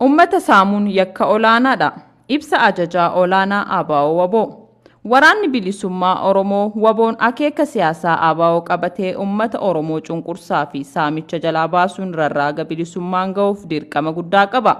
Ummata saamuun yakka olaanaadha. Ibsa ajajaa Ol'aanaa ABO-WBO. Waraanni bilisummaa Oromoo WBO'n akeeka siyaasaa ABO qabatee ummata Oromoo cunqursaa fi saamicha jalaa baasuun rarraaga bilisummaan ga'uuf dirqama guddaa qaba.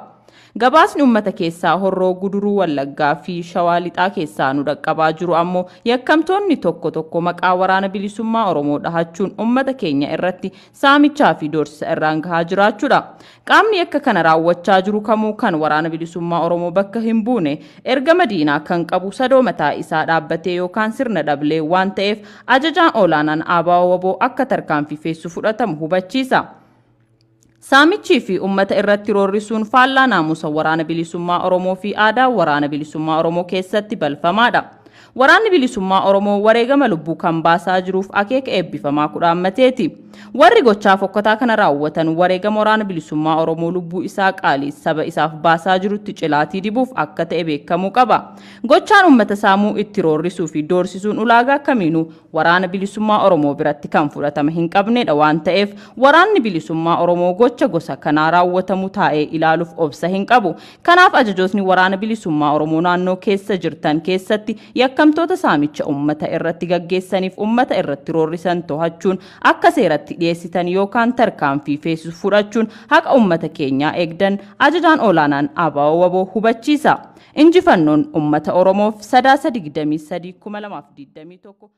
Gabaasni ummata keessaa horroo guduruu Wallaggaa fi Shawaa Lixaa keessaa nu dhaqqabaa jiru ammoo yakkamtoonni tokko maqaa waraana bilisummaa Oromoo dhahachuun ummata keenya irratti saamichaa fi doorsisa irraan gahaa jiraachuudha. Qaamni akka kana raawwachaa jiru kamuu kan waraana bilisummaa Oromoo bakka hin buune erga madiinaa kan qabu sadoo mataa isaa dhaabbatee yookaan sirna dhablee waan ta'eef ajajaan olaanaan ABO-WBO akka tarkaanfii fudhatamu hubachiisa. Saamichi fi ummata irratti roorrisuun faallaa naamusa waraana bilisummaa Oromoo fi aadaa waraana bilisummaa Oromoo keessatti balfamaadha. Waraanni bilisummaa Oromoo wareegama lubbuu kan baasaa jiruuf akeeka eebbifamaa kudhaammateeti. Warri gochaa fokkataa kana raawwatan wareegama waraana bilisummaa Oromoo lubbuu isaa qaalii saba isaaf baasaa jirutti cilaatii dibuuf akka ta'e beekamuu qaba. Gochaan ummata saamuu itti roorrisuu fi doorsisuun ulaagaa kamiinuu waraana bilisummaa Oromoo biratti kan fudhatama hin qabnedha waan ta'eef waraanni bilisummaa Oromoo gocha gosa kanaa raawwatamu taa'ee ilaaluuf obsa hin qabu. Kanaaf ajajootni waraana bilisummaa Oromoo naannoo keessa jirtan keessatti yakkamtoota saamicha ummata irratti gaggeessaniif ummata irratti roorrisan to'achuun akka seeratti dhiyeessitan yookaan tarkaanfii fudhachuun haqa ummata keenyaa eegdan ajajaan olaanaan ABO-WBO hubachiisa. Injifannoon ummata Oromoof 23/2021